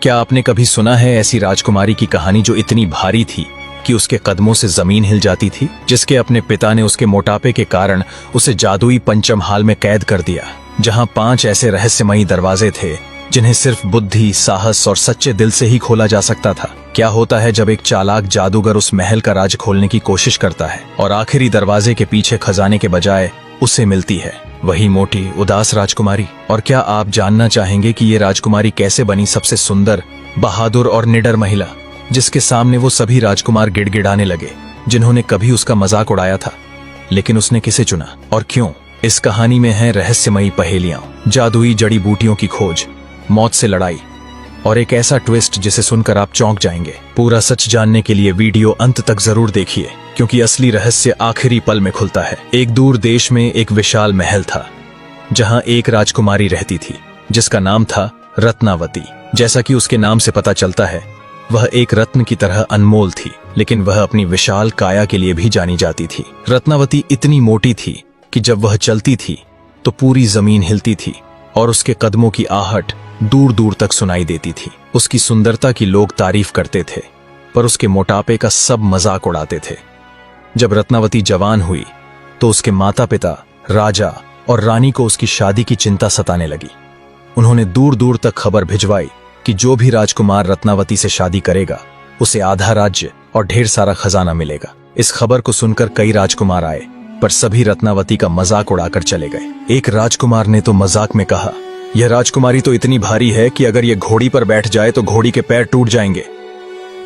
क्या आपने कभी सुना है ऐसी राजकुमारी की कहानी जो इतनी भारी थी कि उसके कदमों से जमीन हिल जाती थी, जिसके अपने पिता ने उसके मोटापे के कारण उसे जादुई पंचमहाल में कैद कर दिया, जहां 5 ऐसे रहस्यमयी दरवाजे थे जिन्हें सिर्फ बुद्धि, साहस और सच्चे दिल से ही खोला जा सकता था। क्या होता है जब एक चालाक जादूगर उस महल का राज खोलने की कोशिश करता है और आखिरी दरवाजे के पीछे खजाने के बजाय उसे मिलती है वही मोटी उदास राजकुमारी। और क्या आप जानना चाहेंगे कि ये राजकुमारी कैसे बनी सबसे सुंदर, बहादुर और निडर महिला, जिसके सामने वो सभी राजकुमार गिड़गिड़ाने लगे जिन्होंने कभी उसका मजाक उड़ाया था। लेकिन उसने किसे चुना और क्यों? इस कहानी में है रहस्यमयी पहेलियां, जादुई जड़ी बूटियों की खोज, मौत से लड़ाई और एक ऐसा ट्विस्ट जिसे सुनकर आप चौंक जाएंगे। पूरा सच जानने के लिए वीडियो अंत तक जरूर देखिए, क्योंकि असली रहस्य आखिरी पल में खुलता है। एक दूर देश में एक विशाल महल था जहां एक राजकुमारी रहती थी जिसका नाम था रत्नावती। जैसा कि उसके नाम से पता चलता है, वह एक रत्न की तरह अनमोल थी, लेकिन वह अपनी विशाल काया के लिए भी जानी जाती थी। रत्नावती इतनी मोटी थी कि जब वह चलती थी तो पूरी जमीन हिलती थी और उसके कदमों की आहट दूर दूर तक सुनाई देती थी। उसकी सुंदरता की लोग तारीफ करते थे, पर उसके मोटापे का सब मजाक उड़ाते थे। जब रत्नावती जवान हुई तो उसके माता पिता, राजा और रानी को उसकी शादी की चिंता सताने लगी। उन्होंने दूर दूर तक खबर भिजवाई कि जो भी राजकुमार रत्नावती से शादी करेगा उसे आधा राज्य और ढेर सारा खजाना मिलेगा। इस खबर को सुनकर कई राजकुमार आए, पर सभी रत्नावती का मजाक उड़ाकर चले गए। एक राजकुमार ने तो मजाक में कहा, यह राजकुमारी तो इतनी भारी है कि अगर यह घोड़ी पर बैठ जाए तो घोड़ी के पैर टूट जाएंगे।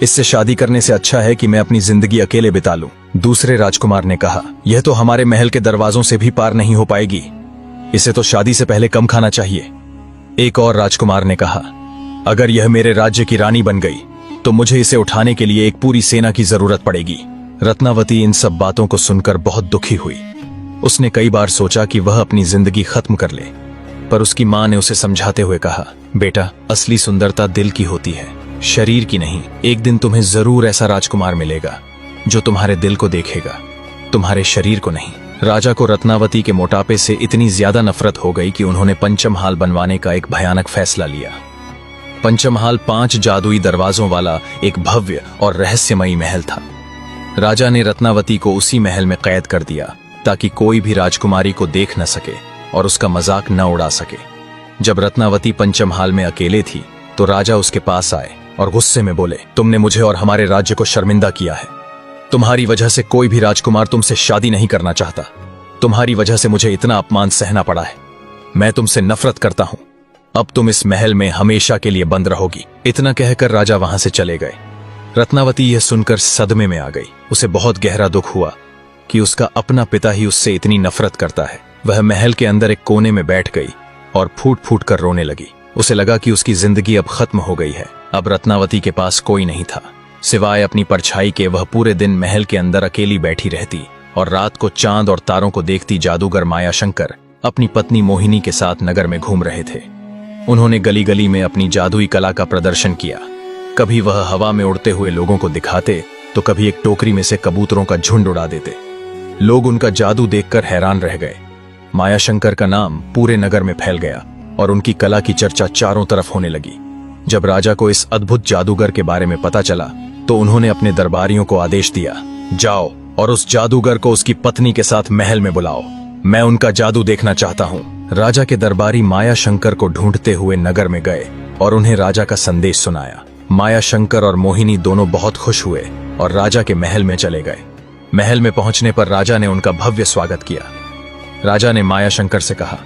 इससे शादी करने से अच्छा है कि मैं अपनी जिंदगी अकेले बिता लूं। दूसरे राजकुमार ने कहा, यह तो हमारे महल के दरवाजों से भी पार नहीं हो पाएगी, इसे तो शादी से पहले कम खाना चाहिए। एक और राजकुमार ने कहा, अगर यह मेरे राज्य की रानी बन गई तो मुझे इसे उठाने के लिए एक पूरी सेना की जरूरत पड़ेगी। रत्नावती इन सब बातों को सुनकर बहुत दुखी हुई। उसने कई बार सोचा कि वह अपनी जिंदगी खत्म कर ले, पर उसकी मां ने उसे समझाते हुए कहा, बेटा, असली सुंदरता दिल की होती है, शरीर की नहीं। एक दिन तुम्हें जरूर ऐसा राजकुमार मिलेगा जो तुम्हारे दिल को देखेगा, तुम्हारे शरीर को नहीं। राजा को रत्नावती के मोटापे से इतनी ज्यादा नफरत हो गई कि उन्होंने पंचमहाल बनवाने का एक भयानक फैसला लिया। पंचमहाल 5 जादुई दरवाजों वाला एक भव्य और रहस्यमयी महल था। राजा ने रत्नावती को उसी महल में कैद कर दिया ताकि कोई भी राजकुमारी को देख न सके और उसका मजाक न उड़ा सके। जब रत्नावती पंचमहाल में अकेले थी तो राजा उसके पास आए और गुस्से में बोले, तुमने मुझे और हमारे राज्य को शर्मिंदा किया है। तुम्हारी वजह से कोई भी राजकुमार तुमसे शादी नहीं करना चाहता। तुम्हारी वजह से मुझे इतना अपमान सहना पड़ा है। मैं तुमसे नफरत करता हूं। अब तुम इस महल में हमेशा के लिए बंद रहोगी। इतना कहकर राजा वहां से चले गए। रत्नावती यह सुनकर सदमे में आ गई। उसे बहुत गहरा दुख हुआ कि उसका अपना पिता ही उससे इतनी नफरत करता है। वह महल के अंदर एक कोने में बैठ गई और फूट फूट कर रोने लगी। उसे लगा कि उसकी जिंदगी अब खत्म हो गई है। अब रत्नावती के पास कोई नहीं था सिवाय अपनी परछाई के। वह पूरे दिन महल के अंदर अकेली बैठी रहती और रात को चांद और तारों को देखती जादूगर मायाशंकर अपनी पत्नी मोहिनी के साथ नगर में घूम रहे थे। उन्होंने गली गली में अपनी जादुई कला का प्रदर्शन किया। कभी वह हवा में उड़ते हुए लोगों को दिखाते तो कभी एक टोकरी में से कबूतरों का झुंड उड़ा देते। लोग उनका जादू देखकर हैरान रह गए। मायाशंकर का नाम पूरे नगर में फैल गया और उनकी कला की चर्चा चारों तरफ होने लगी। जब राजा को इस अद्भुत जादूगर के बारे में पता चला तो उन्होंने अपने दरबारियों को आदेश दिया, जाओ और उस जादूगर को उसकी पत्नी के साथ महल में बुलाओ। मैं उनका जादू देखना चाहता हूँ। राजा के दरबारी मायाशंकर को ढूंढते हुए नगर में गए और उन्हें राजा का संदेश सुनाया। मायाशंकर और मोहिनी दोनों बहुत खुश हुए और राजा के महल में चले गए। महल में पहुंचने पर राजा ने उनका भव्य स्वागत किया। राजा ने मायाशंकर से कहा,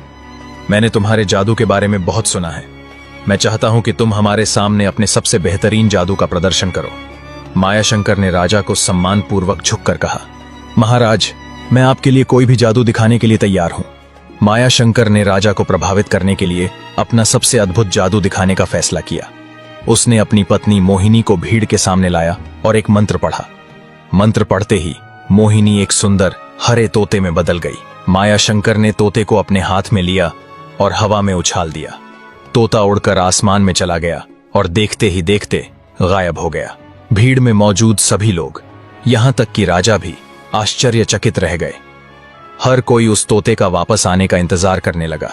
मैंने तुम्हारे जादू के बारे में बहुत सुना है। मैं चाहता हूं कि तुम हमारे सामने अपने सबसे बेहतरीन जादू का प्रदर्शन करो। मायाशंकर ने राजा को सम्मानपूर्वक झुककर कहा, महाराज, मैं आपके लिए कोई भी जादू दिखाने के लिए तैयार हूं। मायाशंकर ने राजा को प्रभावित करने के लिए अपना सबसे अद्भुत जादू दिखाने का फैसला किया। उसने अपनी पत्नी मोहिनी को भीड़ के सामने लाया और एक मंत्र पढ़ा। मंत्र पढ़ते ही मोहिनी एक सुंदर हरे तोते में बदल गई। मायाशंकर ने तोते को अपने हाथ में लिया और हवा में उछाल दिया। तोता उड़कर आसमान में चला गया और देखते ही देखते गायब हो गया। भीड़ में मौजूद सभी लोग, यहां तक कि राजा भी आश्चर्यचकित रह गए। हर कोई उस तोते का वापस आने का इंतजार करने लगा।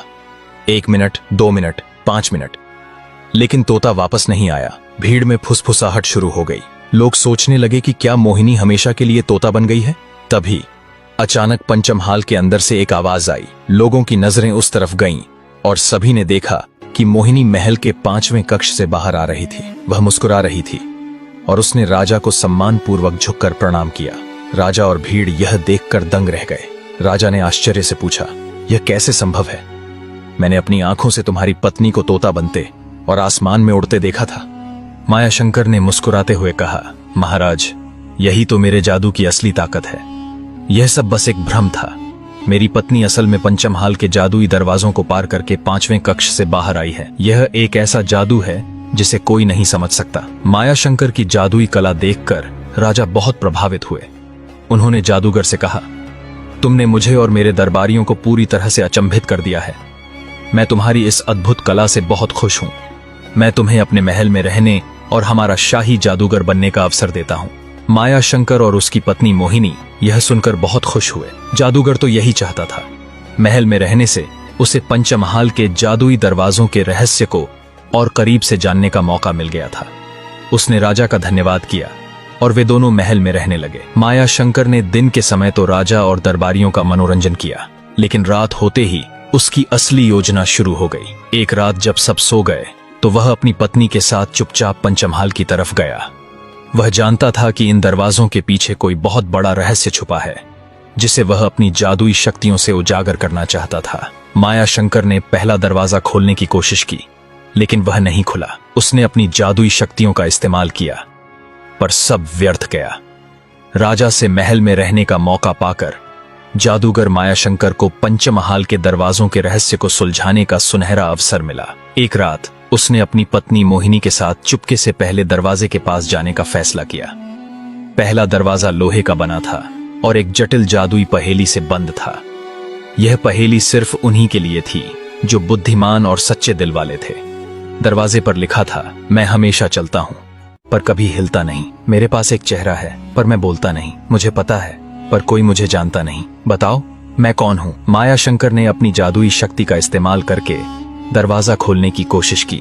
1 मिनट, 2 मिनट, 5 मिनट, लेकिन तोता वापस नहीं आया। भीड़ में फुसफुसाहट शुरू हो गई। लोग सोचने लगे कि क्या मोहिनी हमेशा के लिए तोता बन गई है। तभी अचानक पंचमहाल के अंदर से एक आवाज आई। लोगों की नजरें उस तरफ गईं और सभी ने देखा कि मोहिनी महल के 5वें कक्ष से बाहर आ रही थी। वह मुस्कुरा रही थी और उसने राजा को सम्मानपूर्वक झुककर प्रणाम किया। राजा और भीड़ यह देखकर दंग रह गए। राजा ने आश्चर्य से पूछा, यह कैसे संभव है? मैंने अपनी आंखों से तुम्हारी पत्नी को तोता बनते और आसमान में उड़ते देखा था। मायाशंकर ने मुस्कुराते हुए कहा, महाराज, यही तो मेरे जादू की असली ताकत है। यह सब बस एक भ्रम था। मेरी पत्नी असल में पंचमहाल के जादुई दरवाजों को पार करके 5वें कक्ष से बाहर आई है। यह एक ऐसा जादू है जिसे कोई नहीं समझ सकता। मायाशंकर की जादुई कला देखकर राजा बहुत प्रभावित हुए। उन्होंने जादूगर से कहा, तुमने मुझे और मेरे दरबारियों को पूरी तरह से अचंभित कर दिया है। मैं तुम्हारी इस अद्भुत कला से बहुत खुश हूं। मैं तुम्हें अपने महल में रहने और हमारा शाही जादूगर बनने का अवसर देता हूं। मायाशंकर और उसकी पत्नी मोहिनी यह सुनकर बहुत खुश हुए। जादूगर तो यही चाहता था। महल में रहने से उसे पंचमहाल के जादुई दरवाजों के रहस्य को और करीब से जानने का मौका मिल गया था। उसने राजा का धन्यवाद किया और वे दोनों महल में रहने लगे। मायाशंकर ने दिन के समय तो राजा और दरबारियों का मनोरंजन किया, लेकिन रात होते ही उसकी असली योजना शुरू हो गई। एक रात जब सब सो गए तो वह अपनी पत्नी के साथ चुपचाप पंचमहाल की तरफ गया। वह जानता था कि इन दरवाजों के पीछे कोई बहुत बड़ा रहस्य छुपा है, जिसे वह अपनी जादुई शक्तियों से उजागर करना चाहता था। मायाशंकर ने पहला दरवाजा खोलने की कोशिश की, लेकिन वह नहीं खुला। उसने अपनी जादुई शक्तियों का इस्तेमाल किया, पर सब व्यर्थ गया। राजा से महल में रहने का मौका पाकर जादूगर मायाशंकर को पंचमहाल के दरवाजों के रहस्य को सुलझाने का सुनहरा अवसर मिला। एक रात उसने अपनी पत्नी मोहिनी के साथ चुपके से पहले दरवाजे के पास जाने का फैसला किया। पहला दरवाजा लोहे का बना था और एक जटिल जादुई पहेली से बंद था। यह पहेली सिर्फ उन्हीं के लिए थी जो बुद्धिमान और सच्चे दिल वाले थे। दरवाजे पर लिखा था, मैं हमेशा चलता हूं पर कभी हिलता नहीं। मेरे पास एक चेहरा है पर मैं बोलता नहीं। मुझे पता है पर कोई मुझे जानता नहीं। बताओ मैं कौन हूं? मायाशंकर ने अपनी जादुई शक्ति का इस्तेमाल करके दरवाजा खोलने की कोशिश की,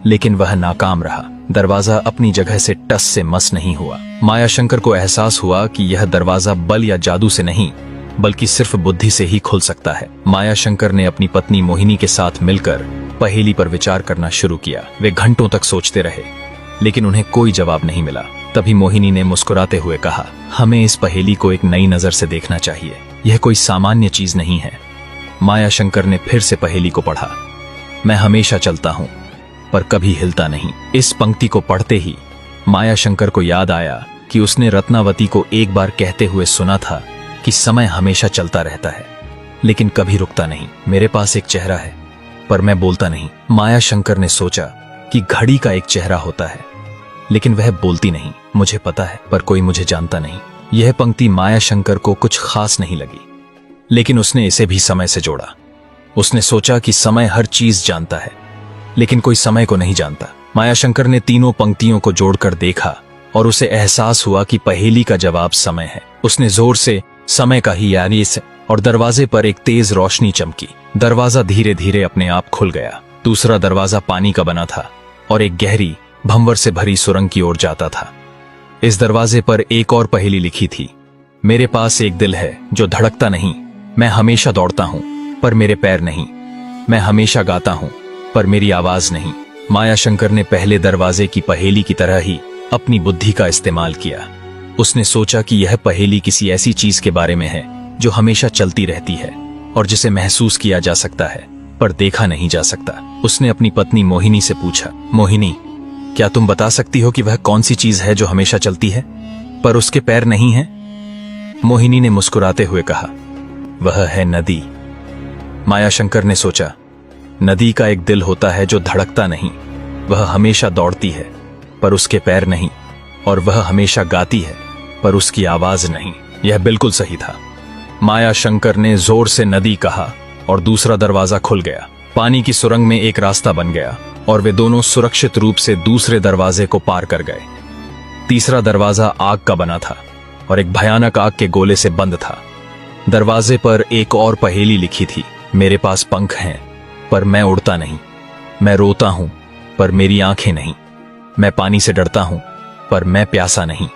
लेकिन वह नाकाम रहा। दरवाजा अपनी जगह से टस से मस नहीं हुआ। मायाशंकर को एहसास हुआ कि यह दरवाजा बल या जादू से नहीं, बल्कि सिर्फ बुद्धि से ही खुल सकता है। मायाशंकर ने अपनी पत्नी मोहिनी के साथ मिलकर पहेली पर विचार करना शुरू किया। वे घंटों तक सोचते रहे, लेकिन उन्हें कोई जवाब नहीं मिला। तभी मोहिनी ने मुस्कुराते हुए कहा, हमें इस पहेली को एक नई नजर से देखना चाहिए। यह कोई सामान्य चीज नहीं है। मायाशंकर ने फिर से पहेली को पढ़ा, मैं हमेशा चलता हूं पर कभी हिलता नहीं। इस पंक्ति को पढ़ते ही मायाशंकर को याद आया कि उसने रत्नावती को एक बार कहते हुए सुना था कि समय हमेशा चलता रहता है लेकिन कभी रुकता नहीं। मेरे पास एक चेहरा है पर मैं बोलता नहीं। मायाशंकर ने सोचा कि घड़ी का एक चेहरा होता है लेकिन वह बोलती नहीं। मुझे पता है पर कोई मुझे जानता नहीं। यह पंक्ति मायाशंकर को कुछ खास नहीं लगी, लेकिन उसने इसे भी समय से जोड़ा। उसने सोचा कि समय हर चीज जानता है लेकिन कोई समय को नहीं जानता। मायाशंकर ने तीनों पंक्तियों को जोड़कर देखा और उसे एहसास हुआ कि पहेली का जवाब समय है। उसने जोर से समय का ही यानी इस और दरवाजे पर एक तेज रोशनी चमकी। दरवाजा धीरे धीरे अपने आप खुल गया। दूसरा दरवाजा पानी का बना था और एक गहरी भंवर से भरी सुरंग की ओर जाता था। इस दरवाजे पर एक और पहेली लिखी थी, मेरे पास एक दिल है जो धड़कता नहीं। मैं हमेशा दौड़ता हूं पर मेरे पैर नहीं। मैं हमेशा गाता हूं पर मेरी आवाज नहीं। मायाशंकर ने पहले दरवाजे की पहेली की तरह ही अपनी बुद्धि का इस्तेमाल किया। उसने सोचा कि यह पहेली किसी ऐसी चीज के बारे में है जो हमेशा चलती रहती है और जिसे महसूस किया जा सकता है पर देखा नहीं जा सकता। उसने अपनी पत्नी मोहिनी से पूछा, मोहिनी, क्या तुम बता सकती हो कि वह कौन सी चीज है जो हमेशा चलती है पर उसके पैर नहीं हैं? मोहिनी ने मुस्कुराते हुए कहा, वह है नदी। मायाशंकर ने सोचा, नदी का एक दिल होता है जो धड़कता नहीं। वह हमेशा दौड़ती है पर उसके पैर नहीं, और वह हमेशा गाती है पर उसकी आवाज नहीं। यह बिल्कुल सही था। मायाशंकर ने जोर से नदी कहा और दूसरा दरवाजा खुल गया। पानी की सुरंग में एक रास्ता बन गया और वे दोनों सुरक्षित रूप से दूसरे दरवाजे को पार कर गए। तीसरा दरवाजा आग का बना था और एक भयानक आग के गोले से बंद था। दरवाजे पर एक और पहेली लिखी थी, मेरे पास पंख हैं पर मैं उड़ता नहीं। मैं रोता हूं पर मेरी आंखें नहीं। मैं पानी से डरता हूं, पर मैं प्यासा नहीं।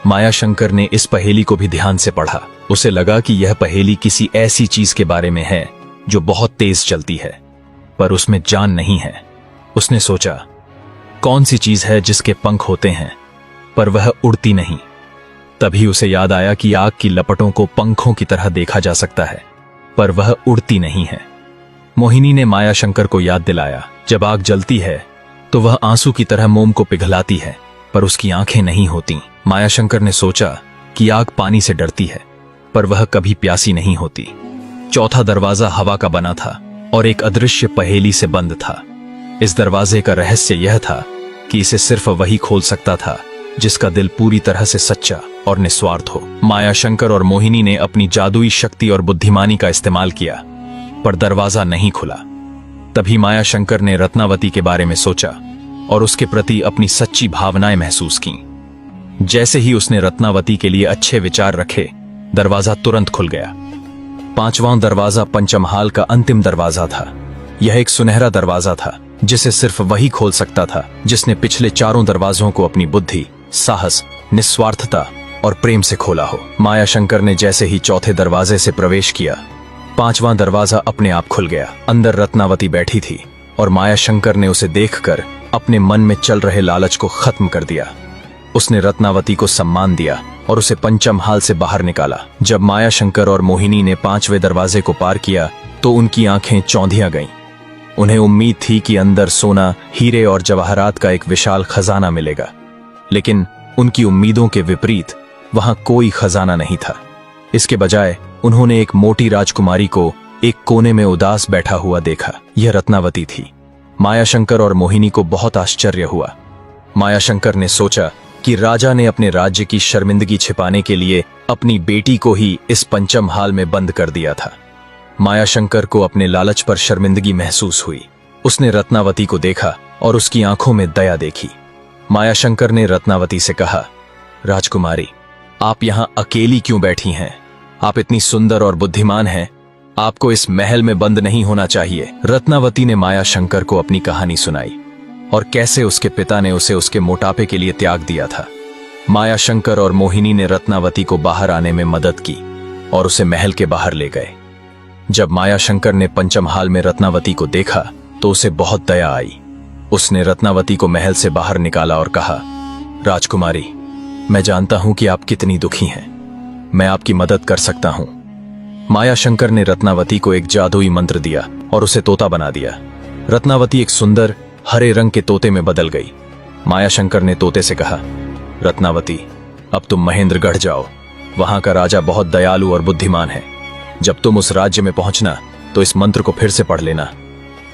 मायाशंकर ने इस पहेली को भी ध्यान से पढ़ा। उसे लगा कि यह पहेली किसी ऐसी चीज के बारे में है जो बहुत तेज चलती है, पर उसमें जान नहीं है। उसने सोचा, कौन सी चीज है जिसके पंख होते हैं पर वह उड़ती नहीं? तभी उसे याद आया कि आग की लपटों को पंखों की तरह देखा जा सकता है, पर वह उड़ती नहीं है। मोहिनी ने मायाशंकर को याद दिलाया, जब आग जलती है तो वह आंसू की तरह मोम को पिघलाती है, पर उसकी आंखें नहीं होती। मायाशंकर ने सोचा कि आग पानी से डरती है, पर वह कभी प्यासी नहीं होती। चौथा दरवाजा हवा का बना था और एक अदृश्य पहेली से बंद था। इस दरवाजे का रहस्य यह था कि इसे सिर्फ वही खोल सकता था जिसका दिल पूरी तरह से सच्चा और निस्वार्थ हो। मायाशंकर और मोहिनी ने अपनी जादुई शक्ति और बुद्धिमानी का इस्तेमाल किया, पर दरवाजा नहीं खुला। तभी मायाशंकर ने रत्नावती के बारे में सोचा और उसके प्रति अपनी सच्ची भावनाएं महसूस की। जैसे ही उसने रत्नावती के लिए अच्छे विचार रखे, दरवाजा तुरंत खुल गया। पांचवां दरवाजा पंचमहाल का अंतिम दरवाजा था। यह एक सुनहरा दरवाजा था जिसे सिर्फ वही खोल सकता था जिसने पिछले चारों दरवाजों को अपनी बुद्धि, साहस, निस्वार्थता और प्रेम से खोला हो। मायाशंकर ने जैसे ही चौथे दरवाजे से प्रवेश किया, पांचवां दरवाजा अपने आप खुल गया। अंदर रत्नावती बैठी थी और मायाशंकर ने उसे देखकर अपने मन में चल रहे लालच को खत्म कर दिया। उसने रत्नावती को सम्मान दिया और उसे पंचमहाल से बाहर निकाला। जब मायाशंकर और मोहिनी ने पांचवें दरवाजे को पार किया तो उनकी आंखें चौंधिया गईं। उन्हें उम्मीद थी कि अंदर सोना, हीरे और जवाहरात का एक विशाल खजाना मिलेगा, लेकिन उनकी उम्मीदों के विपरीत वहां कोई खजाना नहीं था। इसके बजाय उन्होंने एक मोटी राजकुमारी को एक कोने में उदास बैठा हुआ देखा। यह रत्नावती थी। मायाशंकर और मोहिनी को बहुत आश्चर्य हुआ। मायाशंकर ने सोचा कि राजा ने अपने राज्य की शर्मिंदगी छिपाने के लिए अपनी बेटी को ही इस पंचमहाल में बंद कर दिया था। मायाशंकर को अपने लालच पर शर्मिंदगी महसूस हुई। उसने रत्नावती को देखा और उसकी आंखों में दया देखी। मायाशंकर ने रत्नावती से कहा, राजकुमारी, आप यहां अकेली क्यों बैठी हैं? आप इतनी सुंदर और बुद्धिमान हैं, आपको इस महल में बंद नहीं होना चाहिए। रत्नावती ने मायाशंकर को अपनी कहानी सुनाई और कैसे उसके पिता ने उसे उसके मोटापे के लिए त्याग दिया था। मायाशंकर और मोहिनी ने रत्नावती को बाहर आने में मदद की और उसे महल के बाहर ले गए। जब मायाशंकर ने पंचमहाल में रत्नावती को देखा तो उसे बहुत दया आई। उसने रत्नावती को महल से बाहर निकाला और कहा, राजकुमारी, मैं जानता हूं कि आप कितनी दुखी हैं। मैं आपकी मदद कर सकता हूं। मायाशंकर ने रत्नावती को एक जादुई मंत्र दिया और उसे तोता बना दिया। रत्नावती एक सुंदर हरे रंग के तोते में बदल गई। मायाशंकर ने तोते से कहा, रत्नावती, अब तुम महेंद्रगढ़ जाओ। वहां का राजा बहुत दयालु और बुद्धिमान है। जब तुम उस राज्य में पहुंचना तो इस मंत्र को फिर से पढ़ लेना।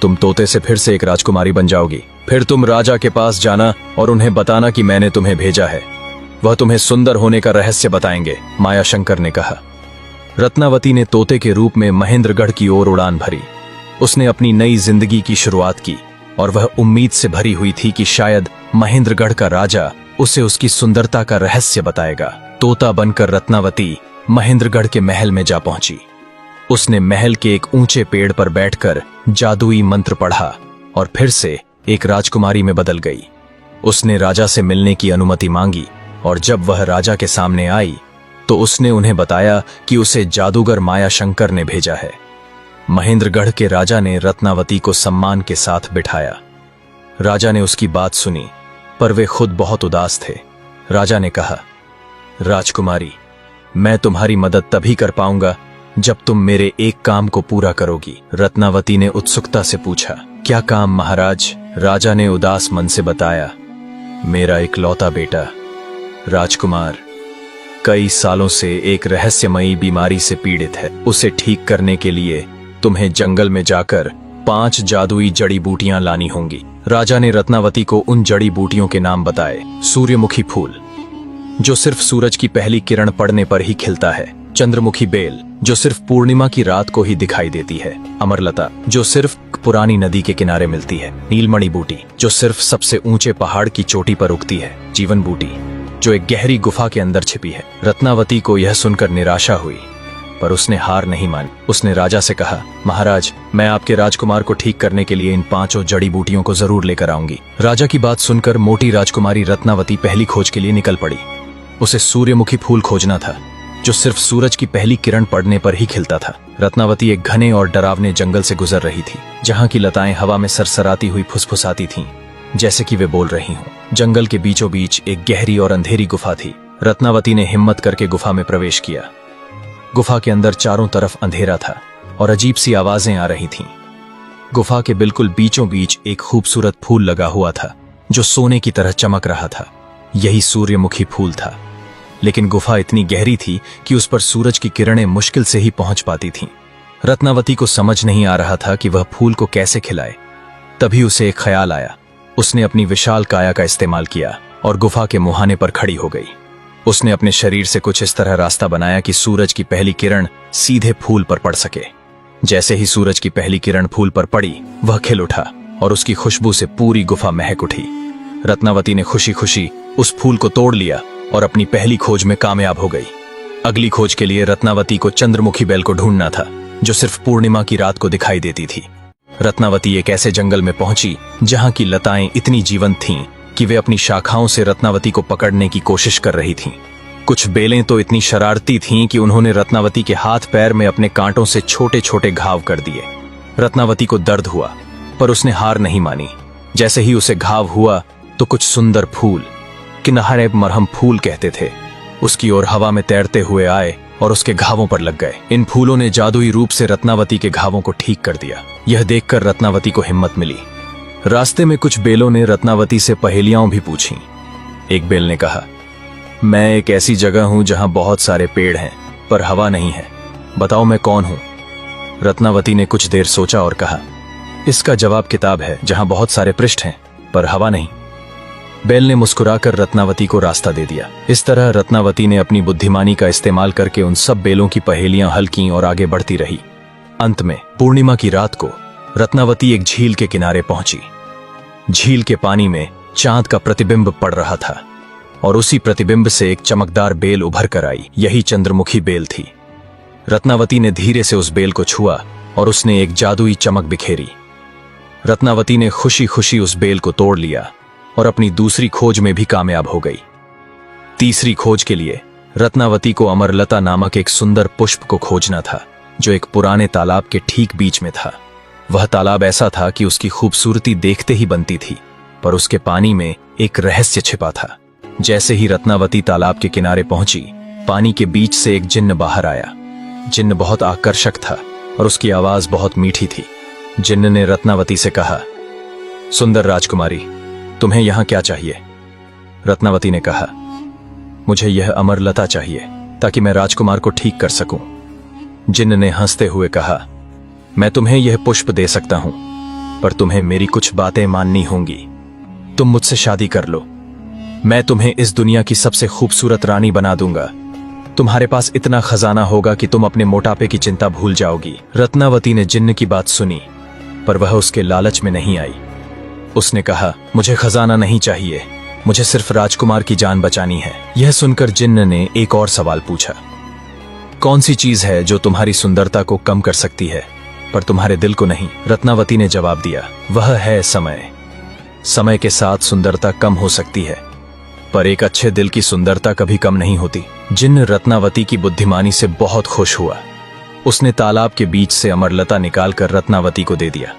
तुम तोते से फिर से एक राजकुमारी बन जाओगी। फिर तुम राजा के पास जाना और उन्हें बताना कि मैंने तुम्हें भेजा है। वह तुम्हें सुंदर होने का रहस्य बताएंगे, मायाशंकर ने कहा। रत्नावती ने तोते के रूप में महेंद्रगढ़ की ओर उड़ान भरी। उसने अपनी नई जिंदगी की शुरुआत की और वह उम्मीद से भरी हुई थी कि शायद महेंद्रगढ़ का राजा उसे उसकी सुंदरता का रहस्य बताएगा। तोता बनकर रत्नावती महेंद्रगढ़ के महल में जा पहुंची। उसने महल के एक ऊंचे पेड़ पर बैठकर जादुई मंत्र पढ़ा और फिर से एक राजकुमारी में बदल गई। उसने राजा से मिलने की अनुमति मांगी और जब वह राजा के सामने आई तो उसने उन्हें बताया कि उसे जादूगर मायाशंकर ने भेजा है। महेंद्रगढ़ के राजा ने रत्नावती को सम्मान के साथ बिठाया। राजा ने उसकी बात सुनी, पर वे खुद बहुत उदास थे। राजा ने कहा, राजकुमारी, मैं तुम्हारी मदद तभी कर पाऊंगा जब तुम मेरे एक काम को पूरा करोगी। रत्नावती ने उत्सुकता से पूछा, क्या काम महाराज? राजा ने उदास मन से बताया, मेरा इकलौता बेटा राजकुमार कई सालों से एक रहस्यमयी बीमारी से पीड़ित है। उसे ठीक करने के लिए तुम्हें जंगल में जाकर 5 जादुई जड़ी बूटियां लानी होंगी। राजा ने रत्नावती को उन जड़ी बूटियों के नाम बताए। सूर्यमुखी फूल, जो सिर्फ सूरज की पहली किरण पड़ने पर ही खिलता है। चंद्रमुखी बेल, जो सिर्फ पूर्णिमा की रात को ही दिखाई देती है। अमरलता, जो सिर्फ पुरानी नदी के किनारे मिलती है। नीलमणि बूटी, जो सिर्फ सबसे ऊंचे पहाड़ की चोटी पर उगती है। जीवन बूटी, जो एक गहरी गुफा के अंदर छिपी है। रत्नावती को यह सुनकर निराशा हुई। पर उसने हार नहीं मानी। उसने राजा से कहा, महाराज, मैं आपके राजकुमार को ठीक करने के लिए इन 5 जड़ी बूटियों को जरूर लेकर आऊंगी। राजा की बात सुनकर मोटी राजकुमारी रत्नावती पहली खोज के लिए निकल पड़ी। उसे सूर्यमुखी फूल खोजना था, जो सिर्फ सूरज की पहली किरण पड़ने पर ही खिलता था। रत्नावती एक घने और डरावने जंगल से गुजर रही थी, जहाँ की लताएं हवा में सरसराती हुई फुसफुसाती थीं, जैसे कि वे बोल रही हों। जंगल के बीचों बीच एक गहरी और अंधेरी गुफा थी। रत्नावती ने हिम्मत करके गुफा में प्रवेश किया। गुफा के अंदर चारों तरफ अंधेरा था और अजीब सी आवाजें आ रही थीं। गुफा के बिल्कुल बीचों बीच एक खूबसूरत फूल लगा हुआ था, जो सोने की तरह चमक रहा था। यही सूर्यमुखी फूल था, लेकिन गुफा इतनी गहरी थी कि उस पर सूरज की किरणें मुश्किल से ही पहुंच पाती थीं। रत्नावती को समझ नहीं आ रहा था कि वह फूल को कैसे खिलाए। तभी उसे एक ख्याल आया। उसने अपनी विशाल काया का इस्तेमाल किया और गुफा के मुहाने पर खड़ी हो गई। उसने अपने शरीर से कुछ इस तरह रास्ता बनाया कि सूरज की पहली किरण सीधे फूल पर पड़ सके। जैसे ही सूरज की पहली किरण फूल पर पड़ी, वह खिल उठा और उसकी खुशबू से पूरी गुफा महक उठी। रत्नावती ने खुशी खुशी उस फूल को तोड़ लिया और अपनी पहली खोज में कामयाब हो गई। अगली खोज के लिए रत्नावती को चंद्रमुखी बेल को ढूंढना था, जो सिर्फ पूर्णिमा की रात को दिखाई देती थी। रत्नावती एक ऐसे जंगल में पहुंची जहां की लताएं इतनी जीवंत थीं कि वे अपनी शाखाओं से रत्नावती को पकड़ने की कोशिश कर रही थीं। कुछ बेलें तो इतनी शरारती थीं कि उन्होंने रत्नावती के हाथ पैर में अपने कांटों से छोटे छोटे घाव कर दिए। रत्नावती को दर्द हुआ, पर उसने हार नहीं मानी। जैसे ही उसे घाव हुआ तो कुछ सुंदर फूल, किन्हरे मरहम फूल कहते थे, उसकी ओर हवा में तैरते हुए आए और उसके घावों पर लग गए। इन फूलों ने जादुई रूप से रत्नावती के घावों को ठीक कर दिया। यह देखकर रत्नावती को हिम्मत मिली। रास्ते में कुछ बेलों ने रत्नावती से पहेलियां भी पूछीं। एक बेल ने कहा, मैं एक ऐसी जगह हूं जहां बहुत सारे पेड़ हैं पर हवा नहीं है, बताओ मैं कौन हूं? रत्नावती ने कुछ देर सोचा और कहा, इसका जवाब किताब है जहां बहुत सारे पृष्ठ हैं पर हवा नहीं। बेल ने मुस्कुराकर रत्नावती को रास्ता दे दिया। इस तरह रत्नावती ने अपनी बुद्धिमानी का इस्तेमाल करके उन सब बेलों की पहेलियां हल कीं और आगे बढ़ती रही। अंत में पूर्णिमा की रात को रत्नावती एक झील के किनारे पहुंची। झील के पानी में चांद का प्रतिबिंब पड़ रहा था और उसी प्रतिबिंब से एक चमकदार बेल उभर कर आई। यही चंद्रमुखी बेल थी। रत्नावती ने धीरे से उस बेल को छुआ और उसने एक जादुई चमक बिखेरी। रत्नावती ने खुशी खुशी उस बेल को तोड़ लिया और अपनी दूसरी खोज में भी कामयाब हो गई। तीसरी खोज के लिए रत्नावती को अमरलता नामक एक सुंदर पुष्प को खोजना था, जो एक पुराने तालाब के ठीक बीच में था। वह तालाब ऐसा था कि उसकी खूबसूरती देखते ही बनती थी, पर उसके पानी में एक रहस्य छिपा था। जैसे ही रत्नावती तालाब के किनारे पहुंची, पानी के बीच से एक जिन्न बाहर आया। जिन्न बहुत आकर्षक था और उसकी आवाज बहुत मीठी थी। जिन्न ने रत्नावती से कहा, सुंदर राजकुमारी, तुम्हें यहां क्या चाहिए? रत्नावती ने कहा, मुझे यह अमरलता चाहिए ताकि मैं राजकुमार को ठीक कर सकूं। जिन्न ने हंसते हुए कहा, मैं तुम्हें यह पुष्प दे सकता हूं, पर तुम्हें मेरी कुछ बातें माननी होंगी। तुम मुझसे शादी कर लो, मैं तुम्हें इस दुनिया की सबसे खूबसूरत रानी बना दूंगा। तुम्हारे पास इतना खजाना होगा कि तुम अपने मोटापे की चिंता भूल जाओगी। रत्नावती ने जिन्न की बात सुनी, पर वह उसके लालच में नहीं आई। उसने कहा, मुझे खजाना नहीं चाहिए, मुझे सिर्फ राजकुमार की जान बचानी है। यह सुनकर जिन्न ने एक और सवाल पूछा, कौन सी चीज है जो तुम्हारी सुंदरता को कम कर सकती है पर तुम्हारे दिल को नहीं? रत्नावती ने जवाब दिया, वह है समय। समय के साथ सुंदरता कम हो सकती है, पर एक अच्छे दिल की सुंदरता कभी कम नहीं होती। जिन्न रत्नावती की बुद्धिमानी से बहुत खुश हुआ। उसने तालाब के बीच से अमरलता निकालकर रत्नावती को दे दिया।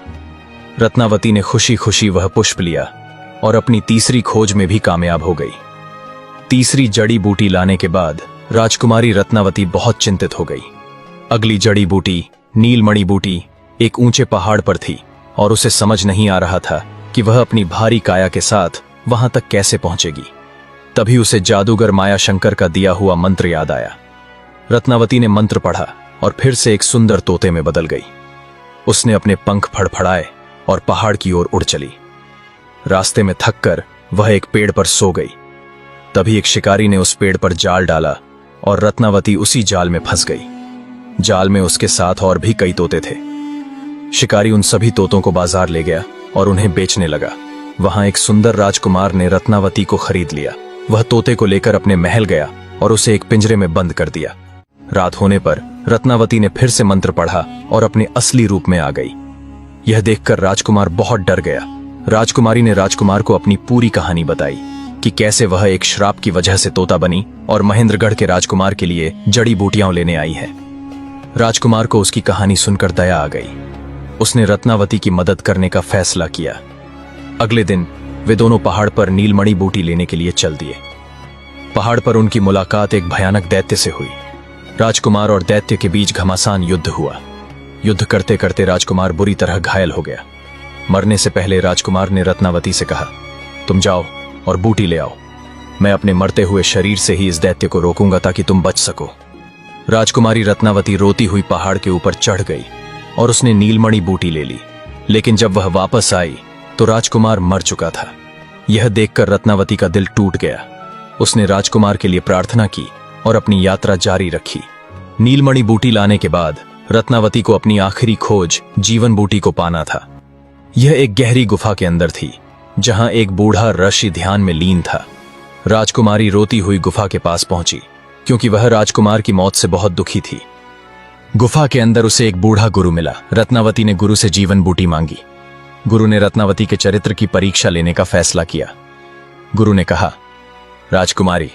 रत्नावती ने खुशी खुशी वह पुष्प लिया और अपनी तीसरी खोज में भी कामयाब हो गई। तीसरी जड़ी बूटी लाने के बाद राजकुमारी रत्नावती बहुत चिंतित हो गई। अगली जड़ी बूटी नीलमणि बूटी एक ऊंचे पहाड़ पर थी और उसे समझ नहीं आ रहा था कि वह अपनी भारी काया के साथ वहां तक कैसे पहुंचेगी। तभी उसे जादूगर मायाशंकर का दिया हुआ मंत्र याद आया। रत्नावती ने मंत्र पढ़ा और फिर से एक सुंदर तोते में बदल गई। उसने अपने पंख फड़फड़ाए और पहाड़ की ओर उड़ चली। रास्ते में थककर वह एक पेड़ पर सो गई। तभी एक शिकारी ने उस पेड़ पर जाल डाला और रत्नावती उसी जाल में फंस गई। जाल में उसके साथ और भी कई तोते थे। शिकारी उन सभी तोतों को बाजार ले गया और उन्हें बेचने लगा। वहां एक सुंदर राजकुमार ने रत्नावती को खरीद लिया। वह तोते को लेकर अपने महल गया और उसे एक पिंजरे में बंद कर दिया। रात होने पर रत्नावती ने फिर से मंत्र पढ़ा और अपने असली रूप में आ गई। यह देखकर राजकुमार बहुत डर गया। राजकुमारी ने राजकुमार को अपनी पूरी कहानी बताई कि कैसे वह एक श्राप की वजह से तोता बनी और महेंद्रगढ़ के राजकुमार के लिए जड़ी बूटियां लेने आई है। राजकुमार को उसकी कहानी सुनकर दया आ गई। उसने रत्नावती की मदद करने का फैसला किया। अगले दिन वे दोनों पहाड़ पर नीलमणि बूटी लेने के लिए चल दिए। पहाड़ पर उनकी मुलाकात एक भयानक दैत्य से हुई। राजकुमार और दैत्य के बीच घमासान युद्ध हुआ। युद्ध करते करते राजकुमार बुरी तरह घायल हो गया। मरने से पहले राजकुमार ने रत्नावती से कहा, तुम जाओ और बूटी ले आओ। मैं अपने मरते हुए शरीर से ही इस दैत्य को रोकूंगा ताकि तुम बच सको। राजकुमारी रत्नावती रोती हुई पहाड़ के ऊपर चढ़ गई और उसने नीलमणि बूटी ले ली। लेकिन जब वह वापस आई तो राजकुमार मर चुका था। यह देखकर रत्नावती का दिल टूट गया। उसने राजकुमार के लिए प्रार्थना की और अपनी यात्रा जारी रखी। नीलमणि बूटी लाने के बाद रत्नावती को अपनी आखिरी खोज जीवन बूटी को पाना था। यह एक गहरी गुफा के अंदर थी, जहां एक बूढ़ा ऋषि ध्यान में लीन था। राजकुमारी रोती हुई गुफा के पास पहुंची, क्योंकि वह राजकुमार की मौत से बहुत दुखी थी। गुफा के अंदर उसे एक बूढ़ा गुरु मिला। रत्नावती ने गुरु से जीवन बूटी मांगी। गुरु ने रत्नावती के चरित्र की परीक्षा लेने का फैसला किया। गुरु ने कहा, राजकुमारी,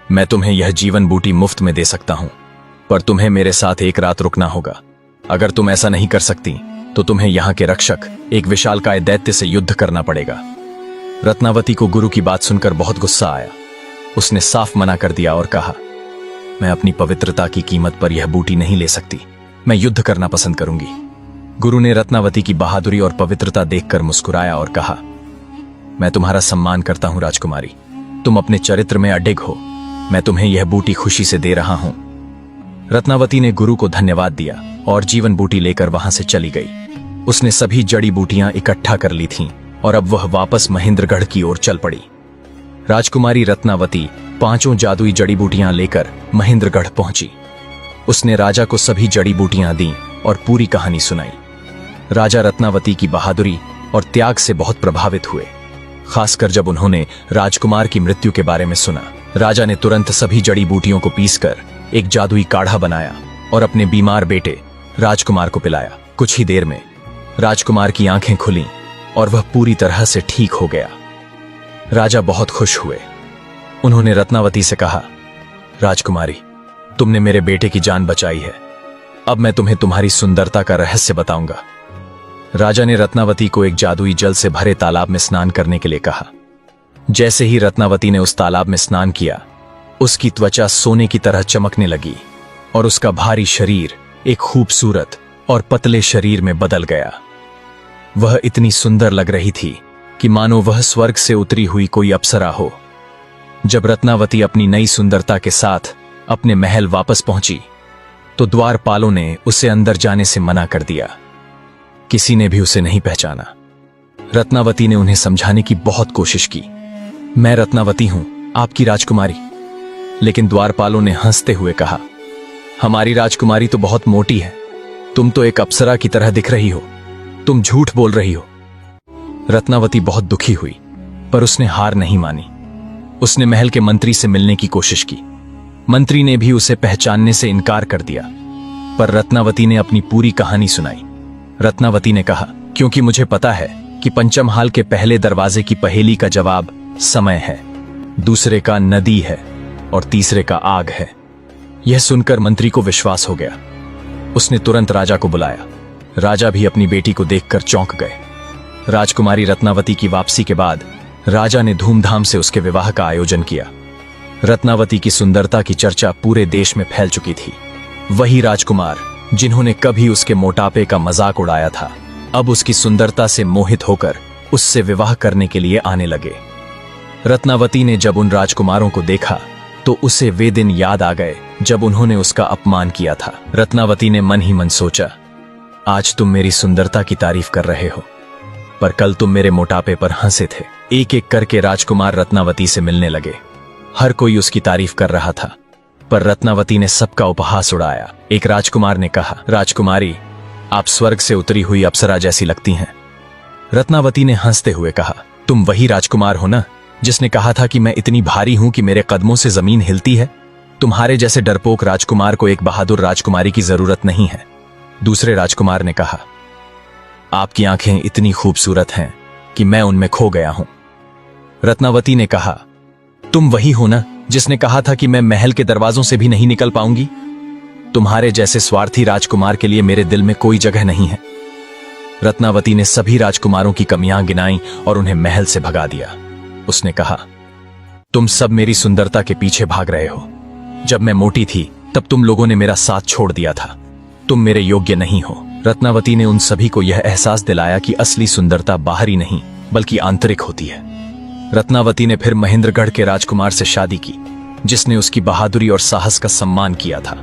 मैं तुम्हें यह जीवन बूटी मुफ्त में दे सकता हूं, पर तुम्हें मेरे साथ एक रात रुकना होगा। अगर तुम ऐसा नहीं कर सकती तो तुम्हें यहां के रक्षक एक विशालकाय दैत्य से युद्ध करना पड़ेगा। रत्नावती को गुरु की बात सुनकर बहुत गुस्सा आया। उसने साफ मना कर दिया और कहा, मैं अपनी पवित्रता की कीमत पर यह बूटी नहीं ले सकती। मैं युद्ध करना पसंद करूंगी। गुरु ने रत्नावती की बहादुरी और पवित्रता देखकर मुस्कुराया और कहा, मैं तुम्हारा सम्मान करता हूं राजकुमारी। तुम अपने चरित्र में अडिग हो। मैं तुम्हें यह बूटी खुशी से दे रहा हूं। रत्नावती ने गुरु को धन्यवाद दिया और जीवन बूटी लेकर वहां से चली गई। उसने सभी जड़ी बूटियां इकट्ठा कर ली थीं और अब वह वापस महेंद्रगढ़ की ओर चल पड़ी। राजकुमारी रत्नावती 5 जादुई जड़ी बूटियां लेकर महेंद्रगढ़ पहुंची। उसने राजा को सभी जड़ी बूटियां दी और पूरी कहानी सुनाई। राजा रत्नावती की बहादुरी और त्याग से बहुत प्रभावित हुए, खासकर जब उन्होंने राजकुमार की मृत्यु के बारे में सुना। राजा ने तुरंत सभी जड़ी बूटियों को पीसकर एक जादुई काढ़ा बनाया और अपने बीमार बेटे राजकुमार को पिलाया। कुछ ही देर में राजकुमार की आंखें खुलीं और वह पूरी तरह से ठीक हो गया। राजा बहुत खुश हुए। उन्होंने रत्नावती से कहा, राजकुमारी, तुमने मेरे बेटे की जान बचाई है। अब मैं तुम्हें तुम्हारी सुंदरता का रहस्य बताऊंगा। राजा ने रत्नावती को एक जादुई जल से भरे तालाब में स्नान करने के लिए कहा। जैसे ही रत्नावती ने उस तालाब में स्नान किया, उसकी त्वचा सोने की तरह चमकने लगी और उसका भारी शरीर एक खूबसूरत और पतले शरीर में बदल गया। वह इतनी सुंदर लग रही थी कि मानो वह स्वर्ग से उतरी हुई कोई अप्सरा हो। जब रत्नावती अपनी नई सुंदरता के साथ अपने महल वापस पहुंची तो द्वारपालों ने उसे अंदर जाने से मना कर दिया। किसी ने भी उसे नहीं पहचाना। रत्नावती ने उन्हें समझाने की बहुत कोशिश की। मैं रत्नावती हूं, आपकी राजकुमारी। लेकिन द्वारपालों ने हंसते हुए कहा, हमारी राजकुमारी तो बहुत मोटी है। तुम तो एक अप्सरा की तरह दिख रही हो। तुम झूठ बोल रही हो। रत्नावती बहुत दुखी हुई, पर उसने हार नहीं मानी। उसने महल के मंत्री से मिलने की कोशिश की। मंत्री ने भी उसे पहचानने से इनकार कर दिया, पर रत्नावती ने अपनी पूरी कहानी सुनाई। रत्नावती ने कहा, क्योंकि मुझे पता है कि पंचमहाल के पहले दरवाजे की पहेली का जवाब समय है, दूसरे का नदी है और तीसरे का आग है। यह सुनकर मंत्री को विश्वास हो गया। उसने तुरंत राजा को बुलाया। राजा भी अपनी बेटी को देखकर चौंक गए। राजकुमारी रत्नावती की वापसी के बाद राजा ने धूमधाम से उसके विवाह का आयोजन किया। रत्नावती की सुंदरता की चर्चा पूरे देश में फैल चुकी थी। वही राजकुमार जिन्होंने कभी उसके मोटापे का मजाक उड़ाया था, अब उसकी सुंदरता से मोहित होकर उससे विवाह करने के लिए आने लगे। रत्नावती ने जब उन राजकुमारों को देखा तो उसे वे दिन याद आ गए जब उन्होंने उसका अपमान किया था। रत्नावती ने मन ही मन सोचा, आज तुम मेरी सुंदरता की तारीफ कर रहे हो, पर कल तुम मेरे मोटापे पर हंसे थे। एक एक करके राजकुमार रत्नावती से मिलने लगे। हर कोई उसकी तारीफ कर रहा था, पर रत्नावती ने सबका उपहास उड़ाया। एक राजकुमार ने कहा, राजकुमारी, आप स्वर्ग से उतरी हुई अप्सरा जैसी लगती हैं। रत्नावती ने हंसते हुए कहा, तुम वही राजकुमार हो ना जिसने कहा था कि मैं इतनी भारी हूं कि मेरे कदमों से जमीन हिलती है। तुम्हारे जैसे डरपोक राजकुमार को एक बहादुर राजकुमारी की जरूरत नहीं है। दूसरे राजकुमार ने कहा, आपकी आंखें इतनी खूबसूरत हैं कि मैं उनमें खो गया हूं। रत्नावती ने कहा, तुम वही हो ना जिसने कहा था कि मैं महल के दरवाजों से भी नहीं निकल पाऊंगी? तुम्हारे जैसे स्वार्थी राजकुमार के लिए मेरे दिल में कोई जगह नहीं है। रत्नावती ने सभी राजकुमारों की कमियां गिनाई और उन्हें महल से भगा दिया। उसने कहा, तुम सब मेरी सुंदरता के पीछे भाग रहे हो। जब मैं मोटी थी तब तुम लोगों ने मेरा साथ छोड़ दिया था। तुम मेरे योग्य नहीं हो। रत्नावती ने उन सभी को यह एहसास दिलाया कि असली सुंदरता बाहरी नहीं बल्कि आंतरिक होती है। रत्नावती ने फिर महेंद्रगढ़ के राजकुमार से शादी की, जिसने उसकी बहादुरी और साहस का सम्मान किया था।